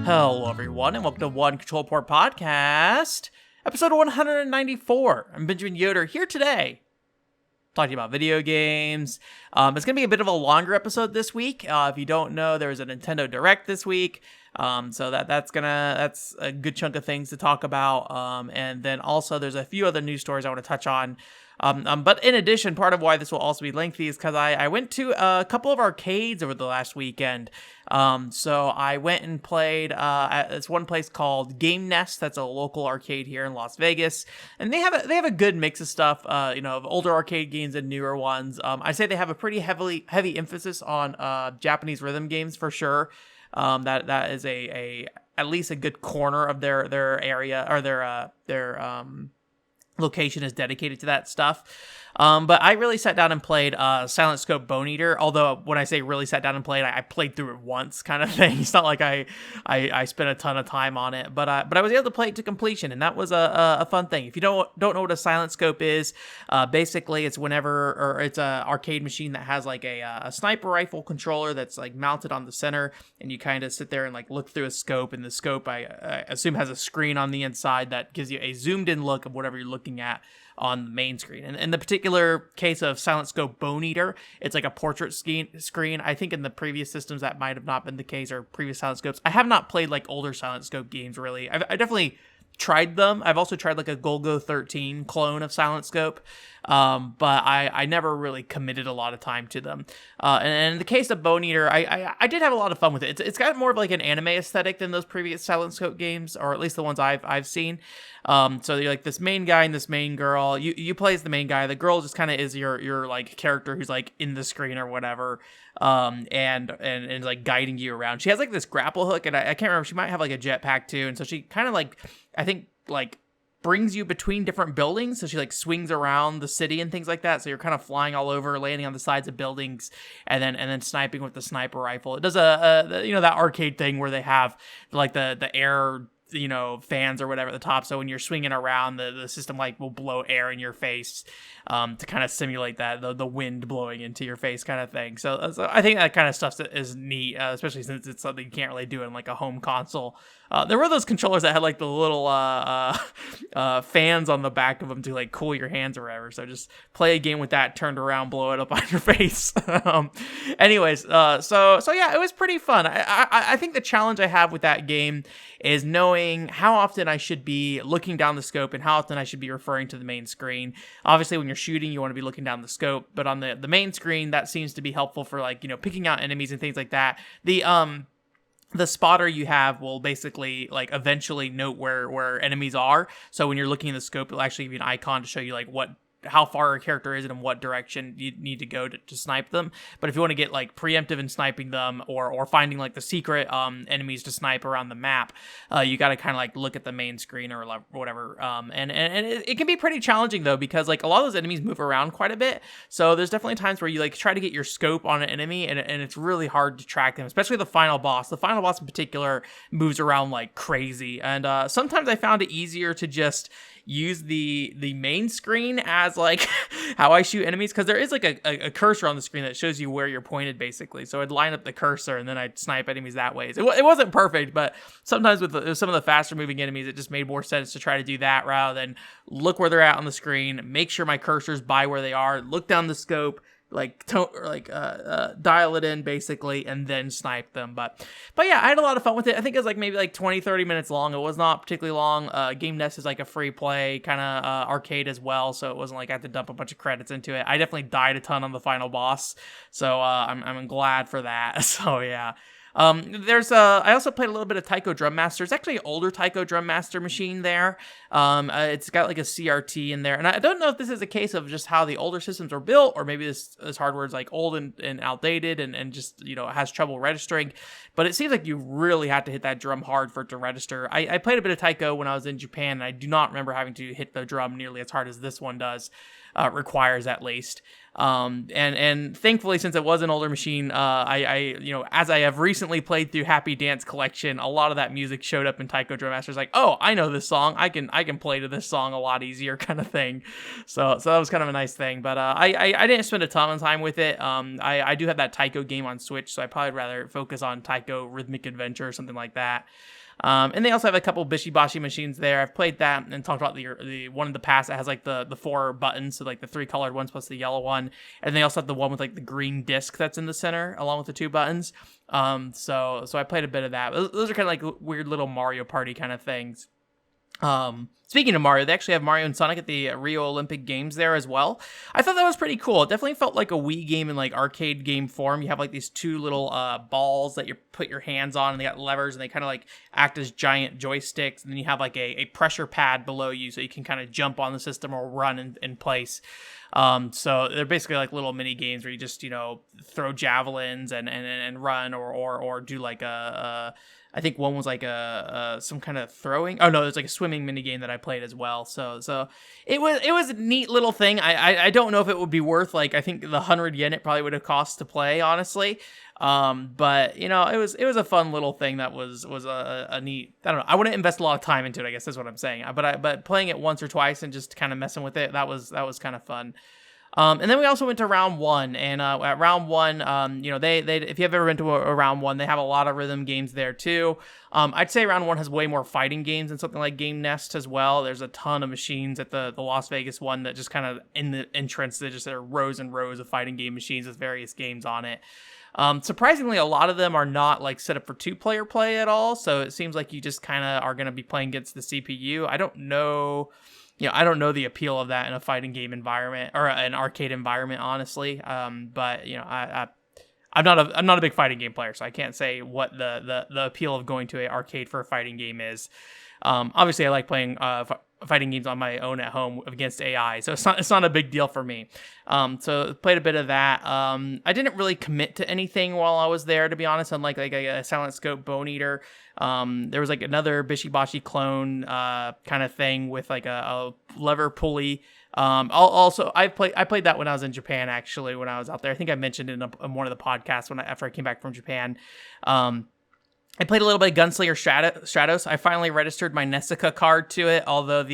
Hello, everyone, and welcome to One Control Port Podcast, episode 194. I'm Benjamin Yoder here today, talking about video games. It's going to be a bit of a longer episode this week. If you don't know, there's a Nintendo Direct this week, so that's a good chunk of things to talk about. And then also there's a few other news stories I want to touch on. But in addition, part of why this will also be lengthy is because I went to a couple of arcades over the last weekend. So I went and played at this one place called Game Nest. That's a local arcade here in Las Vegas, and they have a good mix of stuff. Of older arcade games and newer ones. I say they have a pretty heavy emphasis on Japanese rhythm games for sure. That is a at least a good corner of their area or their location is dedicated to that stuff. But I really sat down and played Silent Scope Bone Eater. Although when I say really sat down and played, I played through it once, kind of thing. It's not like I spent a ton of time on it, but I was able to play it to completion, and that was a fun thing. If you don't know what a Silent Scope is, basically it's it's a arcade machine that has like a sniper rifle controller that's like mounted on the center, and you kind of sit there and like look through a scope, and the scope I assume has a screen on the inside that gives you a zoomed in look of whatever you're looking at on the main screen. And in the particular case of Silent Scope Bone Eater, it's like a portrait screen. I think in the previous systems that might have not been the case, or previous Silent Scopes. I have not played like older Silent Scope games really. I definitely tried them. I've also tried like a Golgo 13 clone of Silent Scope, but I never really committed a lot of time to them. And in the case of Bone Eater, I did have a lot of fun with it. It's got more of like an anime aesthetic than those previous Silent Scope games, or at least the ones I've seen. So you're like this main guy and this main girl. You play as the main guy. The girl just kind of is your like character who's like in the screen or whatever, and like guiding you around. She has like this grapple hook, and I can't remember. She might have like a jetpack too, and so she kind of like, I think, like brings you between different buildings, so she like swings around the city and things like that, so you're kind of flying all over, landing on the sides of buildings, and then sniping with the sniper rifle. It does that arcade thing where they have like the air fans or whatever at the top, so when you're swinging around, the system like will blow air in your face to kind of simulate that the wind blowing into your face kind of thing. So I think that kind of stuff is neat, especially since it's something you can't really do in like a home console. There were those controllers that had like the little fans on the back of them to like cool your hands or whatever. So just play a game with that, turned around, blow it up on your face. Anyways, so yeah, it was pretty fun. I think the challenge I have with that game is knowing how often I should be looking down the scope and how often I should be referring to the main screen. Obviously, when you're shooting, you want to be looking down the scope, but on the main screen, that seems to be helpful for like, picking out enemies and things like that. The spotter you have will basically like eventually note where enemies are. So when you're looking in the scope, it'll actually give you an icon to show you like how far a character is and in what direction you need to go to snipe them. But if you want to get like preemptive in sniping them or finding like the secret enemies to snipe around the map, you got to kind of like look at the main screen or whatever. And it can be pretty challenging though, because like a lot of those enemies move around quite a bit. So there's definitely times where you like try to get your scope on an enemy and it's really hard to track them, especially the final boss. The final boss in particular moves around like crazy. And sometimes I found it easier to just use the main screen as like how I shoot enemies, because there is like a cursor on the screen that shows you where you're pointed basically. So I'd line up the cursor and then I'd snipe enemies that way. So it wasn't perfect, but sometimes with some of the faster moving enemies, it just made more sense to try to do that rather than look where they're at on the screen, make sure my cursor's by where they are, look down the scope, dial it in basically, and then snipe them. But yeah, I had a lot of fun with it. I think it was like maybe like 20-30 minutes long. It was not particularly long. Game Nest is like a free play kind of arcade as well, so it wasn't like I had to dump a bunch of credits into it. I definitely died a ton on the final boss, so I'm glad for that. So yeah. I also played a little bit of Taiko Drum Master. It's actually an older Taiko Drum Master machine there. It's got like a CRT in there, and I don't know if this is a case of just how the older systems are built, or maybe this hardware is like old and outdated and just has trouble registering. But it seems like you really have to hit that drum hard for it to register. I played a bit of Taiko when I was in Japan, and I do not remember having to hit the drum nearly as hard as this one does. Requires at least. And thankfully, since it was an older machine, I as I have recently played through Happy Dance Collection, a lot of that music showed up in Taiko Drum Master's like, oh, I know this song. I can play to this song a lot easier, kind of thing. So that was kind of a nice thing. But I didn't spend a ton of time with it. I do have that Taiko game on Switch, so I probably rather focus on Taiko Rhythmic Adventure or something like that. And they also have a couple Bishibashi machines there. I've played that and talked about the one in the past that has like the 4 buttons, so like the 3 colored ones plus the yellow one, and they also have the one with like the green disc that's in the center along with the 2 buttons. So I played a bit of that. Those are kind of like weird little Mario Party kind of things. Speaking of Mario, they actually have Mario and Sonic at the Rio Olympic Games there as well. I thought that was pretty cool. It definitely felt like a Wii game in like arcade game form. You have like these 2 little balls that you put your hands on, and they got levers, and they kind of like act as giant joysticks. And then you have like a pressure pad below you, so you can kind of jump on the system or run in place. So they're basically like little mini games where you just throw javelins and run or do like I think one was like some kind of throwing. Oh no, there's like a swimming mini game that I played as well. So it was a neat little thing. I don't know if it would be worth like I think the 100 yen it probably would have cost to play, honestly. But it was a fun little thing that was a neat. I don't know. I wouldn't invest a lot of time into it, I guess that's what I'm saying. But playing it once or twice and just kind of messing with it, that was kind of fun. And then we also went to round 1, and at round 1, they if you've ever been to a round 1, they have a lot of rhythm games there too. I'd say round 1 has way more fighting games than something like Game Nest as well. There's a ton of machines at the Las Vegas one that just kind of in the entrance, there are rows and rows of fighting game machines with various games on it. Surprisingly, a lot of them are not like set up for 2-player play at all. So it seems like you just kind of are going to be playing against the CPU. I don't know. I don't know the appeal of that in a fighting game environment or an arcade environment, honestly. But I'm not a big fighting game player, so I can't say what the appeal of going to an arcade for a fighting game is. Obviously, I like playing fighting games on my own at home against AI, so it's not a big deal for me. So played a bit of that. I didn't really commit to anything while I was there, to be honest. Unlike like a Silent Scope Bone Eater, there was like another Bishibashi clone kind of thing with like a lever pulley. I played that when I was in Japan, actually, when I was out there. I think I mentioned it in one of the podcasts after I came back from Japan. I played a little bit of Gunslinger Stratos. I finally registered my Nessica card to it, although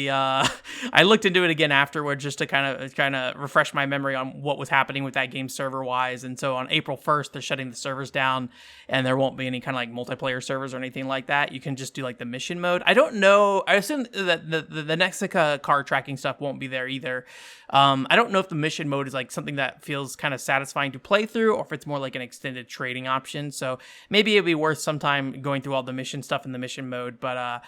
I looked into it again afterward just to kind of refresh my memory on what was happening with that game server-wise. And so on April 1st, they're shutting the servers down, and there won't be any kind of like multiplayer servers or anything like that. You can just do like the mission mode. I don't know. I assume that the Nessica card tracking stuff won't be there either. I don't know if the mission mode is like something that feels kind of satisfying to play through, or if it's more like an extended trading option. So maybe it'd be worth some time going through all the mission stuff in the mission mode. But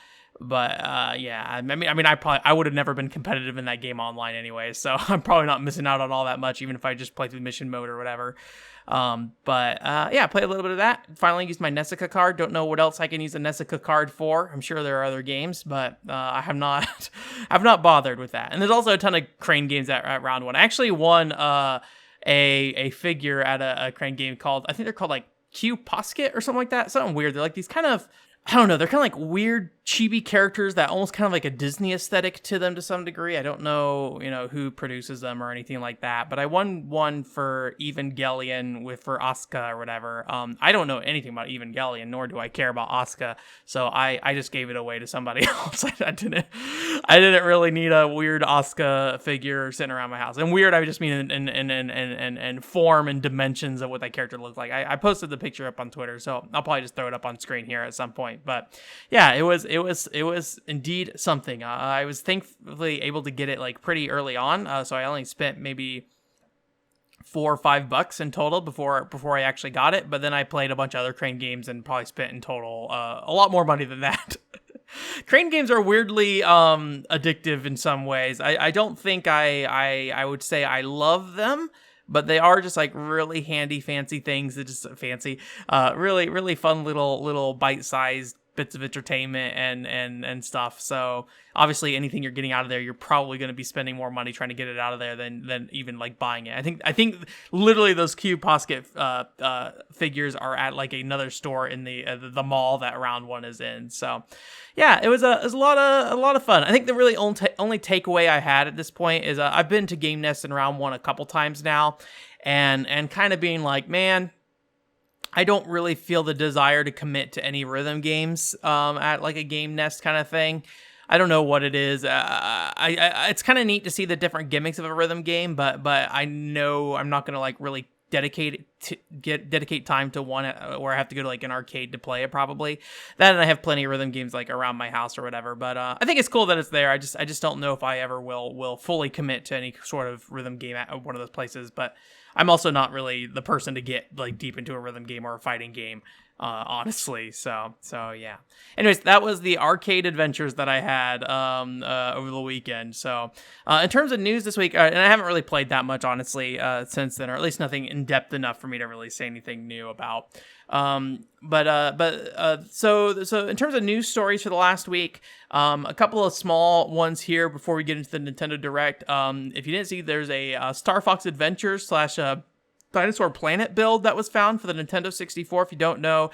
yeah, I mean, I would have never been competitive in that game online anyway, so I'm probably not missing out on all that much, even if I just play through mission mode or whatever. Yeah, I played a little bit of that. Finally used my Nessica card. Don't know what else I can use a Nessica card for. I'm sure there are other games, but I have not I've not bothered with that. And there's also a ton of Crane games at round 1. I actually won a figure at a Crane game called, I think they're called like Q Posket or something like that. Something weird. They're like these kind of, I don't know, they're kind of like weird chibi characters that almost kind of like a Disney aesthetic to them to some degree. I don't know, who produces them or anything like that, but I won one for Evangelion for Asuka or whatever. I don't know anything about Evangelion, nor do I care about Asuka, so I just gave it away to somebody else. I didn't really need a weird Asuka figure sitting around my house. And weird, I just mean in form and dimensions of what that character looked like. I posted the picture up on Twitter, so I'll probably just throw it up on screen here at some point. But yeah, it was indeed something. I was thankfully able to get it like pretty early on, so I only spent maybe $4 or $5 in total before I actually got it. But then I played a bunch of other Crane games and probably spent in total a lot more money than that. Crane games are weirdly addictive in some ways. I don't think I would say I love them, but they are just like really handy, fancy things that just fancy, really, really fun little bite-sized bits of entertainment and stuff. So obviously anything you're getting out of there, you're probably going to be spending more money trying to get it out of there than even like buying it. I think literally those Cube Posket figures are at like another store in the mall that round one is in. So yeah, it was a lot of fun. I think the really only takeaway I had at this point is I've been to Game Nest in round one a couple times now, and kind of being like, man, I don't really feel the desire to commit to any rhythm games at like a Game Nest kind of thing. I don't know what it is. It's kind of neat to see the different gimmicks of a rhythm game, but I know I'm not gonna like really dedicate time to one where I have to go to like an arcade to play it probably. That, and I have plenty of rhythm games like around my house or whatever. But I think it's cool that it's there. I just don't know if I ever will fully commit to any sort of rhythm game at one of those places. But I'm also not really the person to get like deep into a rhythm game or a fighting game, honestly. So yeah. Anyways, that was the arcade adventures that I had over the weekend. So in terms of news this week, and I haven't really played that much, honestly, since then, or at least nothing in depth enough for me to really say anything new about. So in terms of news stories for the last week, a couple of small ones here before we get into the Nintendo Direct. If you didn't see, there's a Star Fox Adventures / Dinosaur Planet build that was found for the Nintendo 64. If you don't know,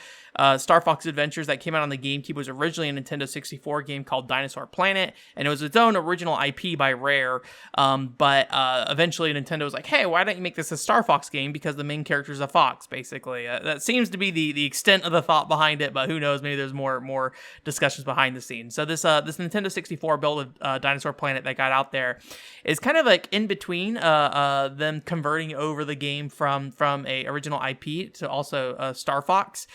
Star Fox Adventures that came out on the GameCube was originally a Nintendo 64 game called Dinosaur Planet, and it was its own original IP by Rare, but eventually Nintendo was like, hey, why don't you make this a Star Fox game, because the main character is a fox, basically. That seems to be the extent of the thought behind it, but who knows, maybe there's more discussions behind the scenes. So this Nintendo 64 build of Dinosaur Planet that got out there is kind of like in between them converting over the game from a original IP to also Star Fox,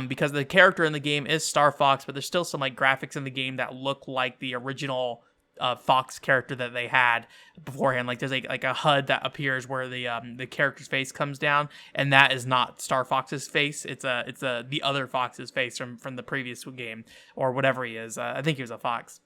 because the character in the game is Star Fox, but there's still some like graphics in the game that look like the original Fox character that they had beforehand. Like there's like a HUD that appears where the character's face comes down, and that is not Star Fox's face. It's the other Fox's face from the previous game, or whatever he is. I think he was a fox.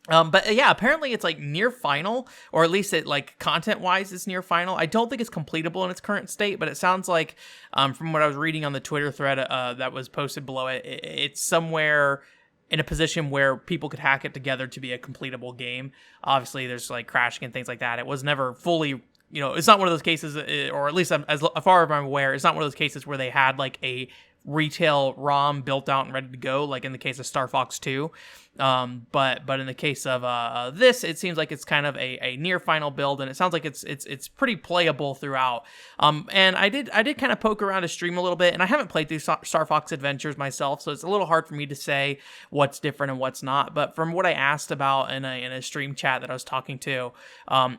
But yeah, apparently it's like near final, or at least it like content wise it's near final. I don't think it's completable in its current state, but it sounds like from what I was reading on the Twitter thread that was posted below it's somewhere in a position where people could hack it together to be a completable game. Obviously there's like crashing and things like that. It was never fully, it's not one of those cases, or at least as far as I'm aware, it's not one of those cases where they had like a retail ROM built out and ready to go, like in the case of Star Fox 2. But in the case of this, it seems like it's kind of a near final build, and it sounds like it's pretty playable throughout. And I did kind of poke around to stream a little bit, and I haven't played through Star Fox Adventures myself, so it's a little hard for me to say what's different and what's not. But from what I asked about in a stream chat that I was talking to,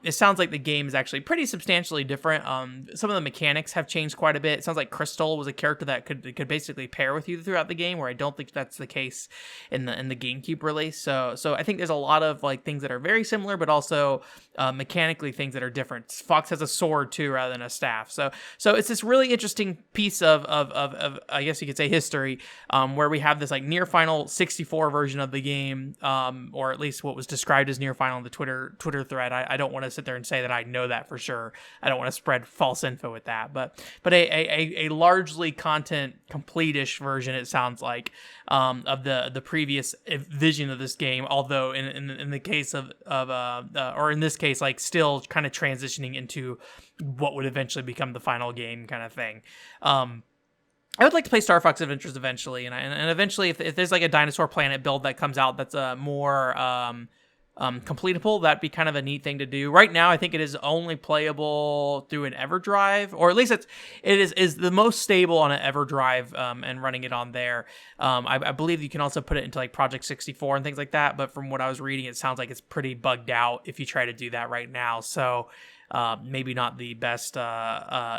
it sounds like the game is actually pretty substantially different. Some of the mechanics have changed quite a bit. It sounds like Crystal was a character that could basically pair with you throughout the game, where I don't think that's the case in the GameCube release. So I think there's a lot of like things that are very similar, but also mechanically things that are different. Fox has a sword too, rather than a staff. So it's this really interesting piece of I guess you could say history, where we have this like near final 64 version of the game, or at least what was described as near final in the Twitter thread. I don't want to sit there and say that I know that for sure. I don't want to spread false info with that, but a largely content complete-ish version, it sounds like, of the previous vision of this game, although in the case of or in this case, like still kind of transitioning into what would eventually become the final game kind of thing. I would like to play Star Fox Adventures eventually, and eventually if there's like a Dinosaur Planet build that comes out that's more completable, that'd be kind of a neat thing to do. Right now, I think it is only playable through an EverDrive, or at least it is the most stable on an EverDrive, and running it on there. I believe you can also put it into like Project 64 and things like that, but from what I was reading, it sounds like it's pretty bugged out if you try to do that right now. So maybe not the best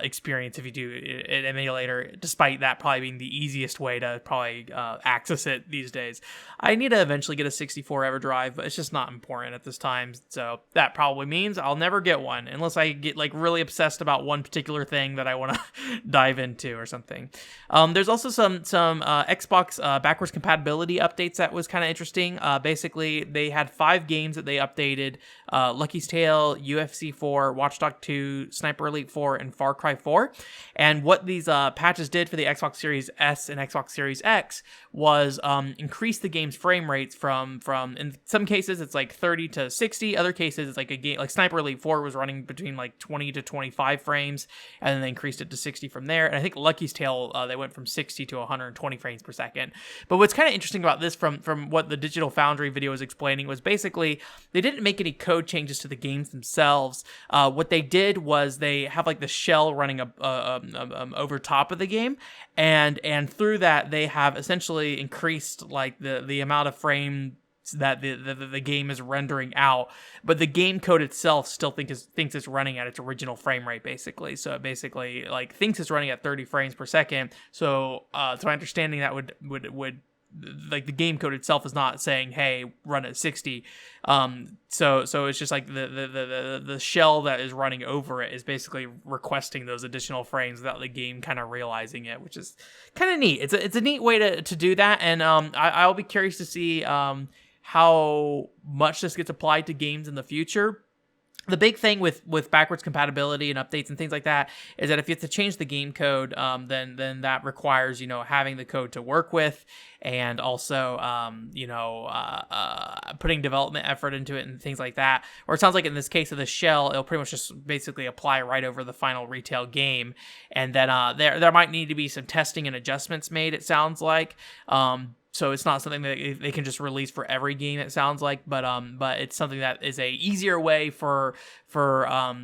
experience if you do an emulator, despite that probably being the easiest way to probably access it these days. I need to eventually get a 64 EverDrive, but it's just not important at this time, so that probably means I'll never get one unless I get like really obsessed about one particular thing that I want to dive into or something. There's also some Xbox backwards compatibility updates that was kind of interesting. Basically, they had 5 games that they updated: Lucky's Tale, UFC 4, Watch Dogs 2, Sniper Elite 4, and Far Cry 4. And what these patches did for the Xbox Series S and Xbox Series X was increase the game's frame rates from in some cases it's like 30 to 60, other cases it's like a game like Sniper Elite 4 was running between like 20 to 25 frames, and then they increased it to 60 from there. And I think Lucky's Tale they went from 60 to 120 frames per second. But what's kind of interesting about this from what the Digital Foundry video was explaining was basically they didn't make any code changes to the games themselves. What they did was they have like the shell running over top of the game, and through that they have essentially increased like the amount of frames that the game is rendering out, but the game code itself still thinks it's running at its original frame rate, basically. So it basically like thinks it's running at 30 frames per second. So to my understanding, that would like the game code itself is not saying, hey, run at 60. So it's just like the shell that is running over it is basically requesting those additional frames without the game kind of realizing it, which is kind of neat. It's a neat way to do that, and I'll be curious to see how much this gets applied to games in the future. The big thing with backwards compatibility and updates and things like that is that if you have to change the game code, then that requires, having the code to work with, and also, putting development effort into it and things like that. Or it sounds like in this case of the shell, it'll pretty much just basically apply right over the final retail game. And then there might need to be some testing and adjustments made, it sounds like. So it's not something that they can just release for every game, it sounds like, but it's something that is a easier way for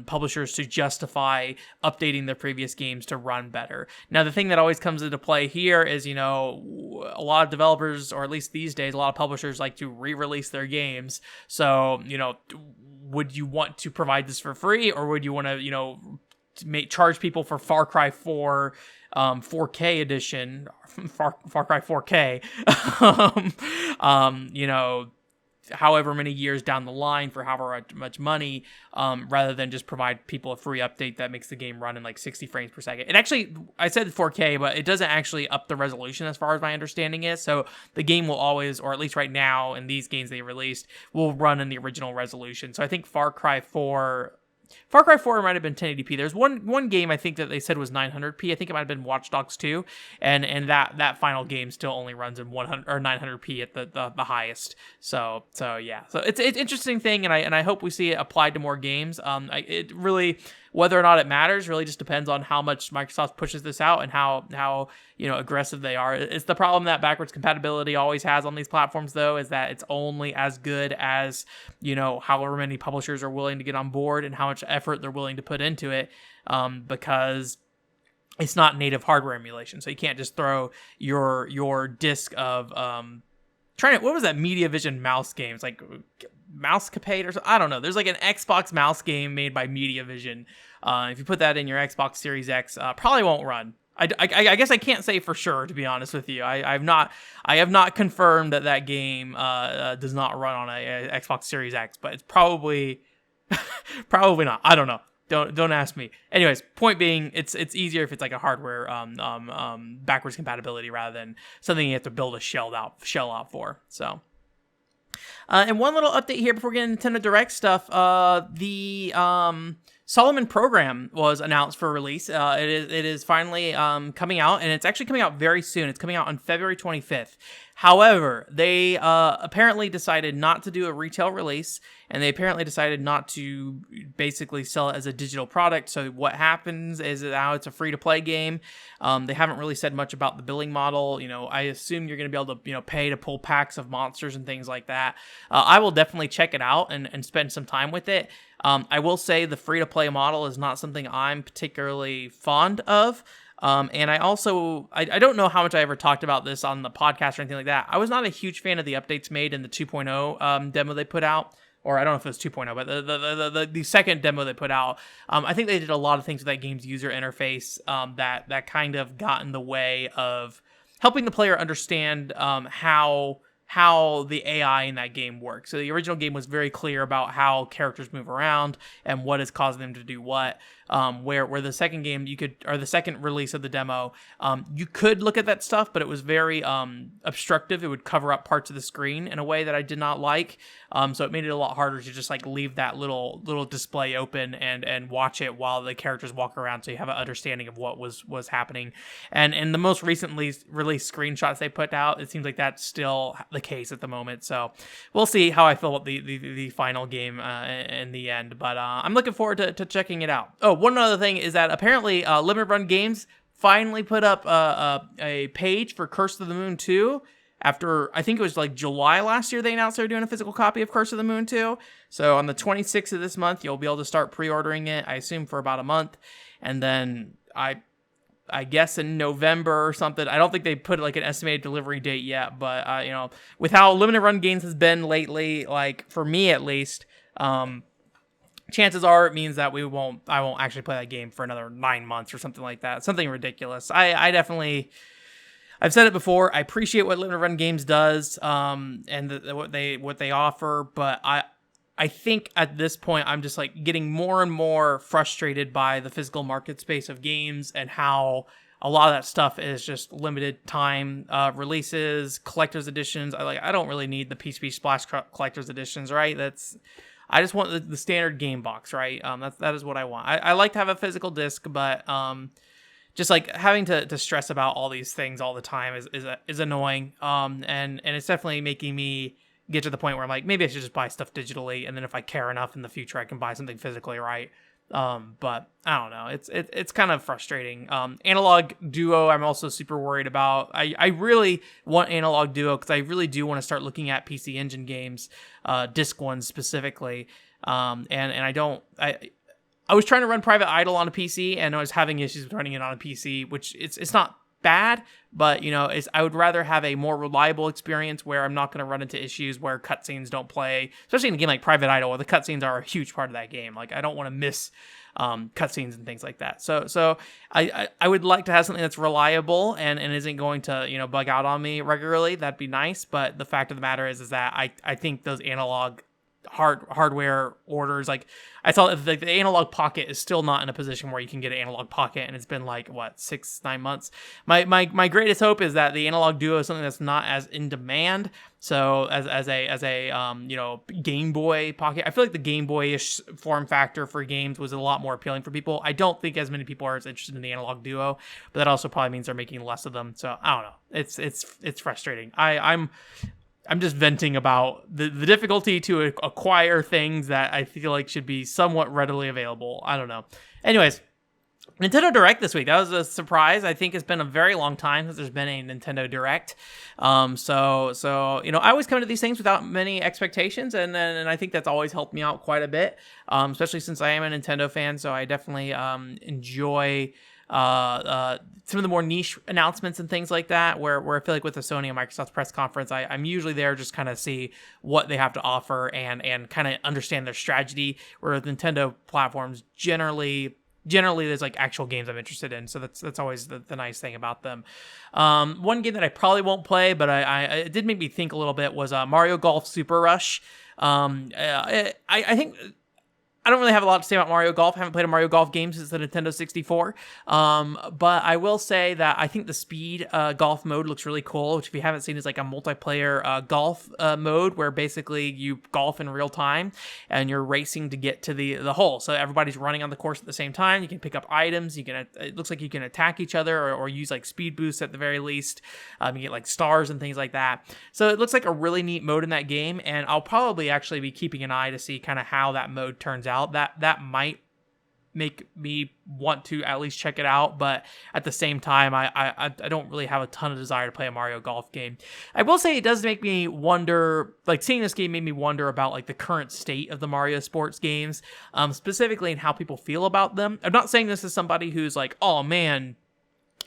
publishers to justify updating their previous games to run better. Now, the thing that always comes into play here is, a lot of developers, or at least these days, a lot of publishers like to re-release their games. So, would you want to provide this for free, or would you want to, charge people for Far Cry 4 4K edition, Far Cry 4K, however many years down the line for however much money, rather than just provide people a free update that makes the game run in like 60 frames per second. It actually, I said 4K, but it doesn't actually up the resolution as far as my understanding is. So the game will always, or at least right now in these games they released, will run in the original resolution. So I think Far Cry 4 might have been 1080p. There's one game I think that they said was 900p. I think it might have been Watch Dogs 2, and that final game still only runs in 100 or 900p at the highest. So yeah. So it's an interesting thing, and I hope we see it applied to more games. It really, whether or not it matters, really just depends on how much Microsoft pushes this out and how aggressive they are. It's the problem that backwards compatibility always has on these platforms, though, is that it's only as good as however many publishers are willing to get on board and how much effort they're willing to put into it, because it's not native hardware emulation. So you can't just throw your disc of what was that MediaVision mouse game? It's like Mousecapade or something. I don't know. There's like an Xbox mouse game made by MediaVision. If you put that in your Xbox Series X, probably won't run. I guess I can't say for sure, to be honest with you. I have not confirmed that game does not run on a Xbox Series X, but it's probably not. I don't know. Don't ask me. Anyways, point being, it's easier if it's like a hardware backwards compatibility rather than something you have to build a shell out for. So. And one little update here before getting Nintendo Direct stuff. The Solomon program was announced for release. It is finally coming out, and it's actually coming out very soon. It's coming out on February 25th. However, they apparently decided not to do a retail release, and they apparently decided not to basically sell it as a digital product. So what happens is that now it's a free-to-play game. They haven't really said much about the billing model. I assume you're going to be able to pay to pull packs of monsters and things like that. I will definitely check it out and spend some time with it. I will say the free-to-play model is not something I'm particularly fond of. And I also, I don't know how much I ever talked about this on the podcast or anything like that. I was not a huge fan of the updates made in the 2.0 demo they put out. Or I don't know if it was 2.0, but the second demo they put out. I think they did a lot of things with that game's user interface that kind of got in the way of helping the player understand how how the AI in that game works. So the original game was very clear about how characters move around and what is causing them to do what. Where the second game or the second release of the demo, you could look at that stuff, but it was very obstructive. It would cover up parts of the screen in a way that I did not like. So it made it a lot harder to just like leave that little display open and watch it while the characters walk around, so you have an understanding of what was happening. And in the most recently released screenshots they put out, it seems like that's still the case at the moment. So we'll see how I feel about the final game in the end. But I'm looking forward to checking it out. Oh, one other thing is that apparently Limited Run Games finally put up a page for Curse of the Moon 2. After, I think it was like July last year, they announced they were doing a physical copy of Curse of the Moon 2. So on the 26th of this month, you'll be able to start pre-ordering it, I assume for about a month. And then I guess in November or something. I don't think they put like an estimated delivery date yet, but with how Limited Run Games has been lately, like for me at least, chances are it means that I won't actually play that game for another 9 months or something like that. Something ridiculous. I definitely, I've said it before, I appreciate what Limited Run Games does, and what they offer, but I think at this point I'm just like getting more and more frustrated by the physical market space of games and how a lot of that stuff is just limited time releases, collector's editions. I don't really need the PCP Splash collector's editions, right? I just want the standard game box, right? That is what I want. I like to have a physical disc, but just like having to stress about all these things all the time is annoying. And it's definitely making me get to the point where I'm like, maybe I should just buy stuff digitally, and then if I care enough in the future, I can buy something physically, right? But I don't know. It's kind of frustrating. Analog Duo, I'm also super worried about. I really want Analog Duo because I really do want to start looking at PC Engine games, disc ones specifically. And I was trying to run Private Idol on a PC, and I was having issues with running it on a PC, which it's not bad, but I would rather have a more reliable experience where I'm not going to run into issues where cutscenes don't play, especially in a game like Private Idol where the cutscenes are a huge part of that game. Like I don't want to miss cutscenes and things like that. So I would like to have something that's reliable and isn't going to bug out on me regularly. That'd be nice. But the fact of the matter is that I think those analog hardware orders, like I saw the Analog Pocket is still not in a position where you can get an Analog Pocket, and it's been like 6-9 months. My greatest hope is that the Analog Duo is something that's not as in demand. So as a Game Boy Pocket, I feel like the Game Boy-ish form factor for games was a lot more appealing for people. I don't think as many people are as interested in the Analog Duo, but that also probably means they're making less of them. So I don't know. It's frustrating. I'm just venting about the difficulty to acquire things that I feel like should be somewhat readily available. I don't know. Anyways, Nintendo Direct this week. That was a surprise. I think it's been a very long time since there's been a Nintendo Direct. So I always come to these things without many expectations, and I think that's always helped me out quite a bit, especially since I am a Nintendo fan. So I definitely enjoy some of the more niche announcements and things like that, where I feel like with the Sony and Microsoft's press conference, I'm usually there just kind of see what they have to offer and kind of understand their strategy, where Nintendo platforms generally there's like actual games I'm interested in. So that's always the nice thing about them. One game that I probably won't play, but it did make me think a little bit, was Mario Golf Super Rush. I think I don't really have a lot to say about Mario Golf. I haven't played a Mario Golf game since the Nintendo 64. But I will say that I think the speed golf mode looks really cool, which if you haven't seen is like a multiplayer golf mode where basically you golf in real time and you're racing to get to the hole. So everybody's running on the course at the same time. You can pick up items. It looks like you can attack each other or use like speed boosts at the very least. You get like stars and things like that. So it looks like a really neat mode in that game, and I'll probably actually be keeping an eye to see kind of how that mode turns out. That might make me want to at least check it out, but at the same time, I don't really have a ton of desire to play a Mario Golf game. I will say it does make me wonder, like seeing this game made me wonder about like the current state of the Mario sports games, specifically and how people feel about them. I'm not saying this as somebody who's like, oh man,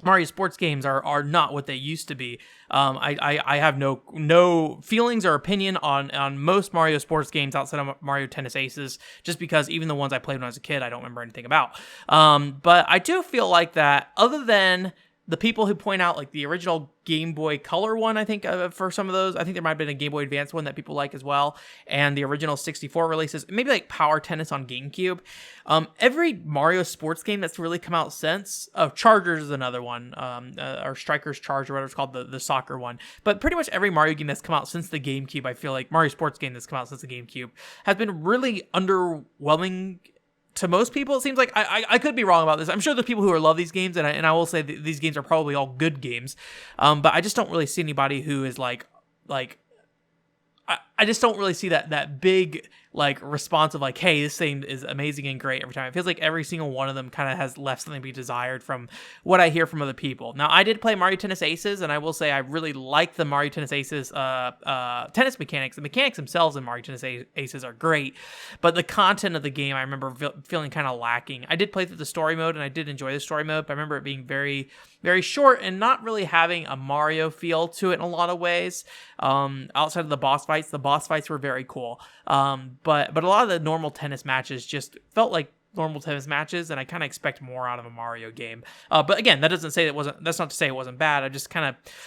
Mario sports games are not what they used to be. I have no feelings or opinion on most Mario sports games outside of Mario Tennis Aces, just because even the ones I played when I was a kid, I don't remember anything about. But I do feel like that other than the people who point out like the original Game Boy Color one, I think for some of those, I think there might have been a Game Boy Advance one that people like as well, and the original 64 releases, maybe like Power Tennis on GameCube. Every Mario sports game that's really come out since, Chargers is another one, or Strikers Charge or whatever it's called, the soccer one. But pretty much every Mario game that's come out since the GameCube, I feel like Mario sports game that's come out since the GameCube has been really underwhelming to most people. It seems like I could be wrong about this. I'm sure there's people who love these games, and I will say that these games are probably all good games. But I just don't really see anybody who is like I just don't really see that big like response of like, hey, this thing is amazing and great every time. It feels like every single one of them kind of has left something to be desired from what I hear from other people. Now, I did play Mario Tennis Aces, and I will say I really like the Mario Tennis Aces tennis mechanics. The mechanics themselves in Mario Tennis Aces are great, but the content of the game I remember feeling kind of lacking. I did play through the story mode, and I did enjoy the story mode, but I remember it being very, very short and not really having a Mario feel to it in a lot of ways. Outside of the boss fights were very cool. But a lot of the normal tennis matches just felt like normal tennis matches, and I kind of expect more out of a Mario game. But again, that's not to say it wasn't bad.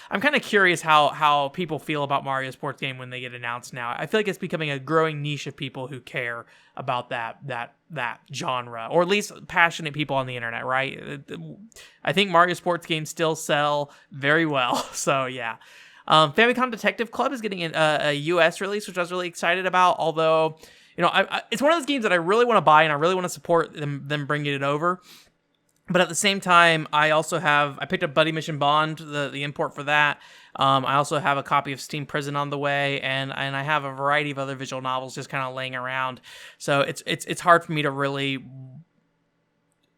I'm kind of curious how people feel about Mario sports game when they get announced now. I feel like it's becoming a growing niche of people who care about that genre, or at least passionate people on the internet, right? I think Mario sports games still sell very well. So yeah. Famicom Detective Club is getting a US release, which I was really excited about. Although, it's one of those games that I really want to buy, and I really want to support them bringing it over. But at the same time, I picked up Buddy Mission Bond, the import for that. I also have a copy of Steam Prison on the way, and I have a variety of other visual novels just kind of laying around. So it's hard for me to really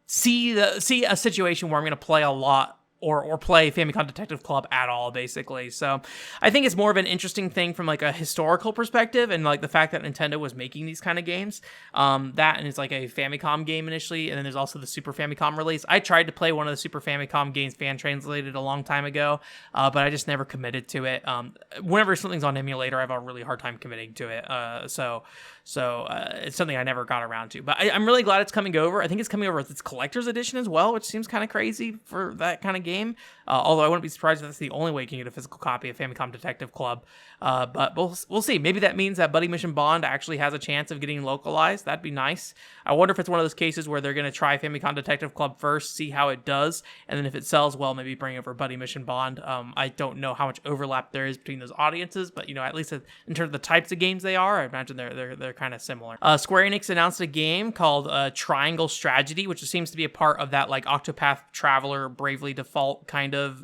see a situation where I'm going to play a lot or play Famicom Detective Club at all, basically. So I think it's more of an interesting thing from like a historical perspective, and like the fact that Nintendo was making these kind of games. That, and it's like a Famicom game initially, and then there's also the Super Famicom release. I tried to play one of the Super Famicom games fan translated a long time ago, but I just never committed to it. Whenever something's on emulator, I have a really hard time committing to it. So it's something I never got around to. But I'm really glad it's coming over. I think it's coming over with its collector's edition as well, which seems kind of crazy for that kind of game. Although I wouldn't be surprised if that's the only way you can get a physical copy of Famicom Detective Club. But we'll see. Maybe that means that Buddy Mission Bond actually has a chance of getting localized. That'd be nice. I wonder if it's one of those cases where they're going to try Famicom Detective Club first, see how it does, and then if it sells well, maybe bring over Buddy Mission Bond. I don't know how much overlap there is between those audiences, but at least in terms of the types of games they are, I imagine they're kind of similar. Square Enix announced a game called Triangle Strategy, which seems to be a part of that like Octopath Traveler, Bravely Default kind of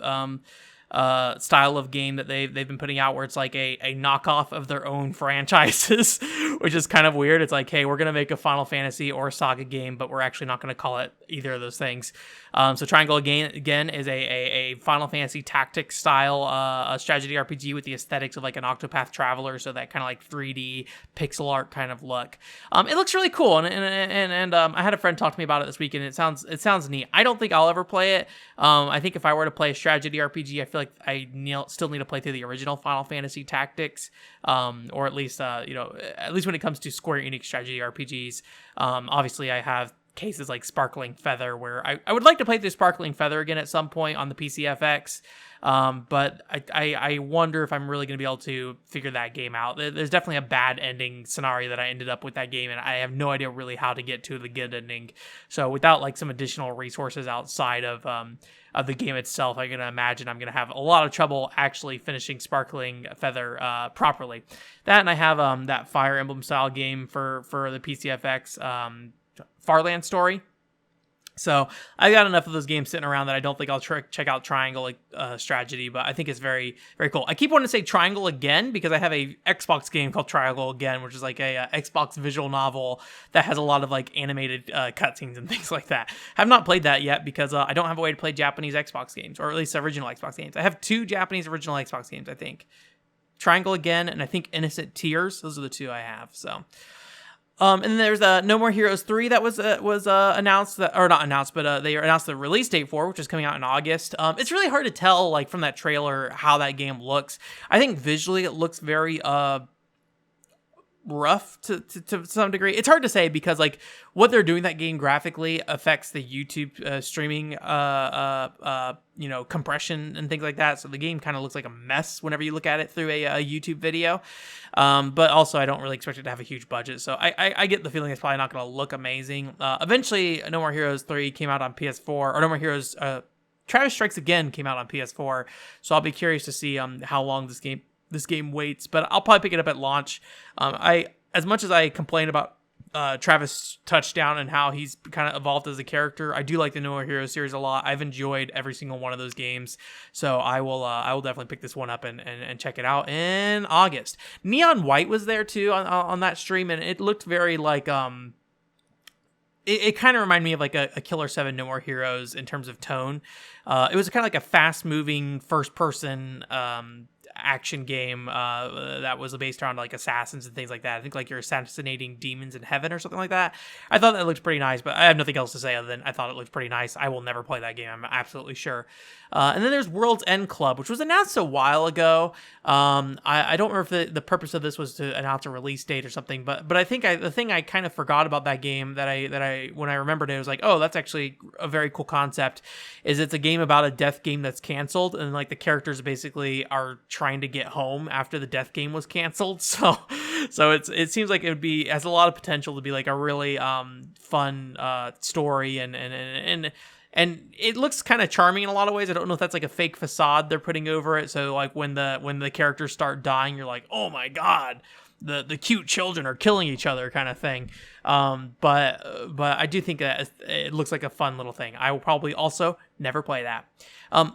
style of game that they've been putting out, where it's like a knockoff of their own franchises, which is kind of weird. It's like, hey, we're gonna make a Final Fantasy or a Saga game, but we're actually not gonna call it either of those things. So Triangle again is a Final Fantasy Tactics style strategy RPG with the aesthetics of like an Octopath Traveler, so that kind of like 3D pixel art kind of look. It looks really cool, and I had a friend talk to me about it this week, and it sounds neat. I don't think I'll ever play it. I think if I were to play a strategy RPG, I feel like I still need to play through the original Final Fantasy Tactics, or at least when it comes to Square Enix strategy RPGs. Obviously, I have cases like Sparkling Feather, where I would like to play through Sparkling Feather again at some point on the PCFX, but I wonder if I'm really going to be able to figure that game out. There's definitely a bad ending scenario that I ended up with that game, and I have no idea really how to get to the good ending. So without like some additional resources outside of the game itself, I'm going to imagine I'm going to have a lot of trouble actually finishing Sparkling Feather properly. That, and I have that Fire Emblem style game for the PCFX, Farland Story. So I got enough of those games sitting around that I don't think I'll check out Triangle Strategy, but I think it's very, very cool. I keep wanting to say Triangle Again because I have a Xbox game called Triangle Again, which is like a Xbox visual novel that has a lot of like animated cutscenes and things like that. I have not played that yet because I don't have a way to play Japanese Xbox games, or at least original Xbox games. I have 2 Japanese original Xbox games, I think. Triangle Again, and I think Innocent Tears. Those are the 2 I have, so... and then there's No More Heroes 3 that was announced, or not announced, but they announced the release date for, which is coming out in August. It's really hard to tell, like, from that trailer how that game looks. I think visually it looks very rough to some degree. It's hard to say because like what they're doing that game graphically affects the YouTube streaming compression and things like that. So the game kind of looks like a mess whenever you look at it through a YouTube video. But also I don't really expect it to have a huge budget. So I get the feeling it's probably not going to look amazing. Eventually No More Heroes 3 came out on PS4, or No More Heroes Travis Strikes Again came out on PS4. So I'll be curious to see how long this game waits, but I'll probably pick it up at launch. As much as I complain about Travis Touchdown and how he's kind of evolved as a character, I do like the No More Heroes series a lot. I've enjoyed every single one of those games, so I will definitely pick this one up and check it out in August. Neon White was there too on that stream, and it looked very like It kind of reminded me of like a Killer 7 No More Heroes in terms of tone. It was kind of like a fast-moving first-person action game that was based around like assassins and things like that. I think like you're assassinating demons in heaven or something like that. I thought that looked pretty nice, but I have nothing else to say other than I thought it looked pretty nice. I will never play that game, I'm absolutely sure. And then there's World's End Club, which was announced a while ago. I don't remember if the purpose of this was to announce a release date or something, but I think the thing I kind of forgot about that game that I when I remembered it was like, oh, that's actually a very cool concept. Is it's a game about a death game that's canceled, and like the characters basically are trying to get home after the death game was canceled. So it seems like it has a lot of potential to be like a really fun story and it looks kind of charming in a lot of ways. I don't know if that's like a fake facade they're putting over it. So like when the characters start dying, you're like, oh my god, the cute children are killing each other kind of thing. But I do think that it looks like a fun little thing. I will probably also never play that.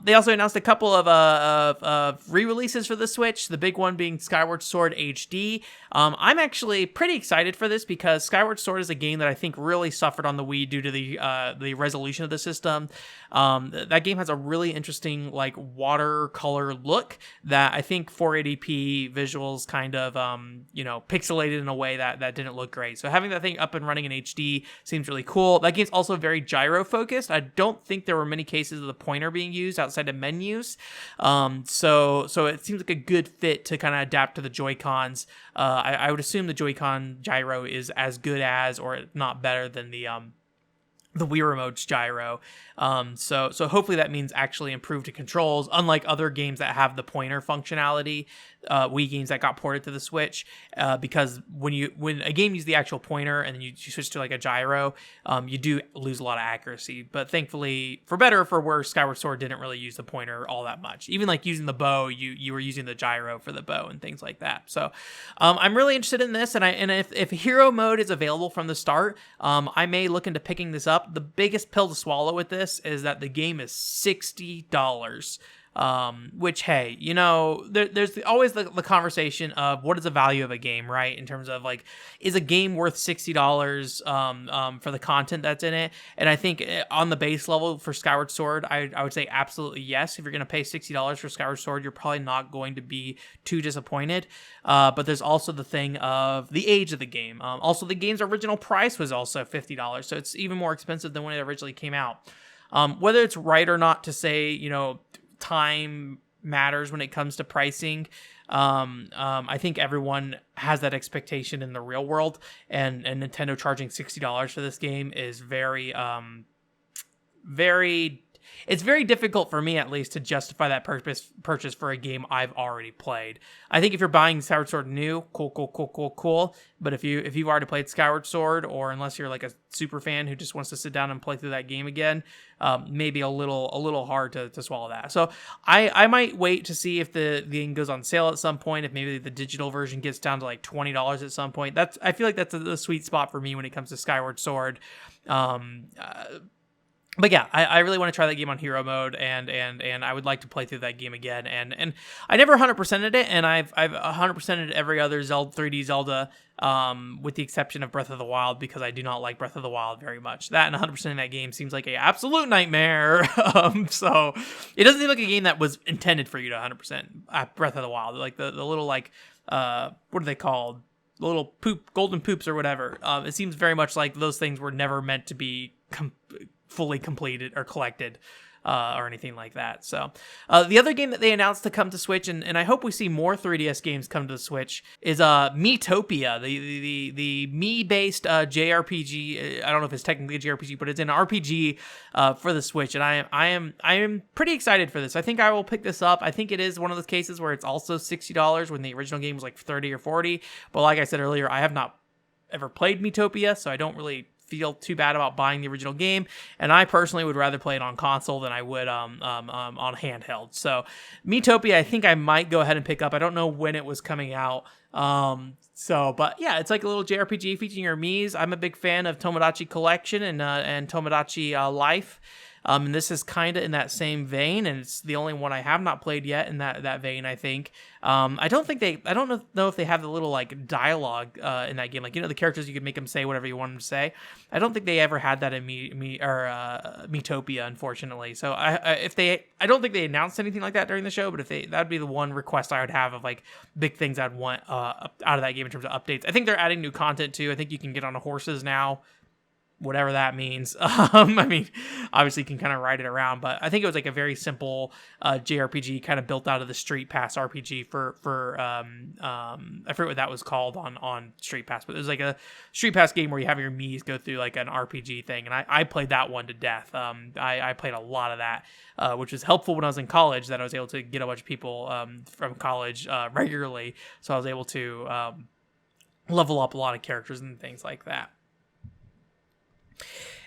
They also announced a couple of re-releases for the Switch, the big one being Skyward Sword HD. I'm actually pretty excited for this because Skyward Sword is a game that I think really suffered on the Wii due to the resolution of the system. That game has a really interesting like watercolor look that I think 480p visuals kind of pixelated in a way that didn't look great. So having that thing up and running in HD seems really cool. That game's also very gyro focused. I don't think there were many cases of the pointer being used outside of menus. So it seems like a good fit to kind of adapt to the Joy-Cons. I would assume the Joy-Con gyro is as good as, or not better than the Wii Remote's gyro. So hopefully that means actually improved controls, unlike other games that have the pointer functionality, Wii games that got ported to the Switch, because when a game uses the actual pointer and then you switch to like a gyro, you do lose a lot of accuracy. But thankfully, for better or for worse, Skyward Sword didn't really use the pointer all that much. Even like using the bow, you were using the gyro for the bow and things like that. So I'm really interested in this, and if hero mode is available from the start, I may look into picking this up. The biggest pill to swallow with this is that the game is $60. Which, hey, there's always the conversation of what is the value of a game, right? In terms of like, is a game worth $60 for the content that's in it? And I think on the base level for Skyward Sword, I would say absolutely yes. If you're going to pay $60 for Skyward Sword, you're probably not going to be too disappointed. But there's also the thing of the age of the game. Also, the game's original price was also $50, so it's even more expensive than when it originally came out. Whether it's right or not to say, time matters when it comes to pricing. I think everyone has that expectation in the real world, and Nintendo charging $60 for this game is it's very difficult for me, at least, to justify that purchase for a game I've already played. I think if you're buying Skyward Sword new, cool. But if you've already played Skyward Sword, or unless you're like a super fan who just wants to sit down and play through that game again, maybe a little hard to swallow that. So I might wait to see if the game goes on sale at some point. If maybe the digital version gets down to like $20 at some point. I feel like that's the sweet spot for me when it comes to Skyward Sword. But yeah, I really want to try that game on hero mode, and I would like to play through that game again. And I never 100%ed it, and I've 100%ed every other 3D Zelda, with the exception of Breath of the Wild, because I do not like Breath of the Wild very much. That and 100%ing that game seems like an absolute nightmare. So it doesn't seem like a game that was intended for you to 100% Breath of the Wild. Like the little what are they called? The little golden poops or whatever. It seems very much like those things were never meant to be fully completed or collected. or anything like that. So the other game that they announced to come to Switch, and I hope we see more 3DS games come to the Switch, is Miitopia, the Mii-based JRPG. I don't know if it's technically a JRPG, but it's an RPG for the Switch, and I am pretty excited for this. I think I will pick this up. I think it is one of those cases where it's also $60 when the original game was like 30 or 40. But like I said earlier, I have not ever played Miitopia, so I don't really feel too bad about buying the original game, and I personally would rather play it on console than I would on handheld. So Miitopia, I think I might go ahead and pick up. I don't know when it was coming out. But yeah, it's like a little JRPG featuring your Miis. I'm a big fan of Tomodachi Collection and Tomodachi Life. And this is kind of in that same vein, and it's the only one I have not played yet in that vein, I think. I don't know if they have the little like dialogue in that game, like, the characters, you could make them say whatever you want them to say. I don't think they ever had that in Miitopia, unfortunately. So I don't think they announced anything like that during the show, but that'd be the one request I would have of like big things I'd want out of that game in terms of updates. I think they're adding new content too. I think you can get on horses now, whatever that means. I mean, obviously you can kind of ride it around, but I think it was like a very simple JRPG kind of built out of the Street Pass RPG for I forget what that was called on Street Pass, but it was like a Street Pass game where you have your Miis go through like an RPG thing, and I played that one to death. I played a lot of that, which was helpful when I was in college, that I was able to get a bunch of people from college regularly, so I was able to level up a lot of characters and things like that.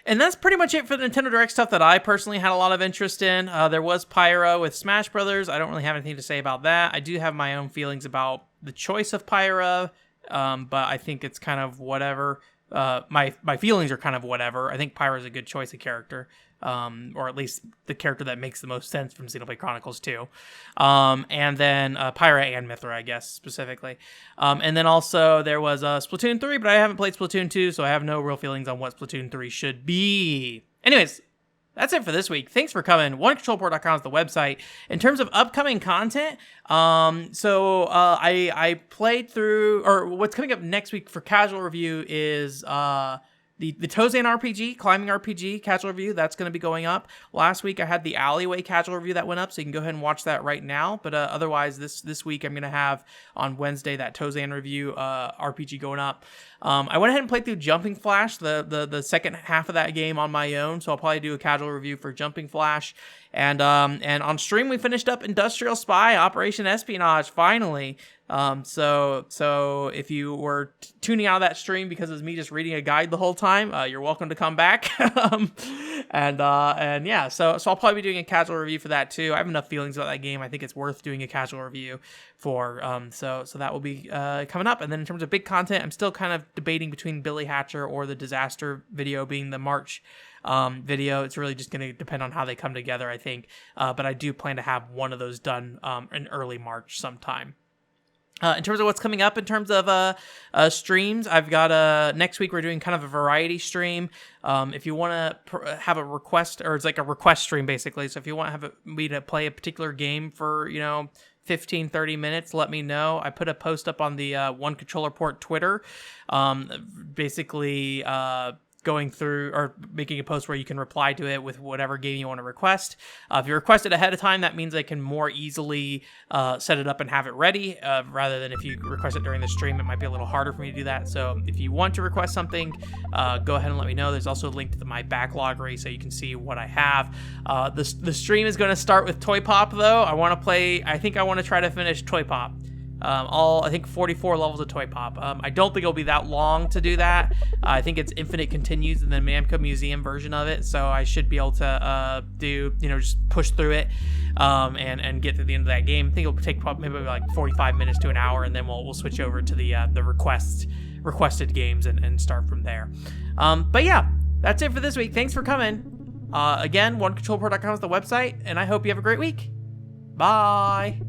And that's pretty much it for the Nintendo Direct stuff that I personally had a lot of interest in. There was Pyro with Smash Brothers. I don't really have anything to say about that. I do have my own feelings about the choice of Pyro, but I think it's kind of whatever. My feelings are kind of whatever. I think Pyro is a good choice of character, or at least the character that makes the most sense from Xenoblade Chronicles 2. And then Pyra and Mythra, I guess, specifically. And then also there was Splatoon 3, but I haven't played Splatoon 2, so I have no real feelings on what Splatoon 3 should be. Anyways, that's it for this week. Thanks for coming. OneControlPort.com is the website. In terms of upcoming content, I played through, or what's coming up next week for casual review is the Tozan RPG, climbing RPG casual review. That's going to be going up. Last week I had the Alleyway casual review that went up, so you can go ahead and watch that right now. But otherwise, this week I'm going to have on Wednesday that Tozan review RPG going up. I went ahead and played through Jumping Flash, the second half of that game on my own, so I'll probably do a casual review for Jumping Flash. And on stream we finished up Industrial Spy Operation Espionage finally. So if you were tuning out of that stream because it was me just reading a guide the whole time, you're welcome to come back. And yeah, so I'll probably be doing a casual review for that too. I have enough feelings about that game. I think it's worth doing a casual review for, so that will be coming up. And then in terms of big content, I'm still kind of debating between Billy Hatcher or the Disaster video being the March video. It's really just going to depend on how they come together, I think. But I do plan to have one of those done in early March sometime. In terms of what's coming up in terms of streams, I've got next week we're doing kind of a variety stream. If you want to have a request, or it's like a request stream basically. So if you want to have me to play a particular game for 15-30 minutes, let me know. I put a post up on the One Controller Port Twitter, basically going through or making a post where you can reply to it with whatever game you want to request. If you request it ahead of time, that means I can more easily set it up and have it ready, rather than if you request it during the stream, it might be a little harder for me to do that. So if you want to request something, go ahead and let me know. There's also a link to my backloggery so you can see what I have. The stream is going to start with Toy Pop though. I think I want to try to finish Toy Pop. I think 44 levels of Toy Pop. I don't think it'll be that long to do that. I think it's Infinite Continues in the Namco Museum version of it, so I should be able to just push through it and get to the end of that game. I think it'll take probably maybe like 45 minutes to an hour, and then we'll switch over to the requested games and start from there. But yeah, that's it for this week. Thanks for coming. Again, OneControlPort.com is the website, and I hope you have a great week. Bye.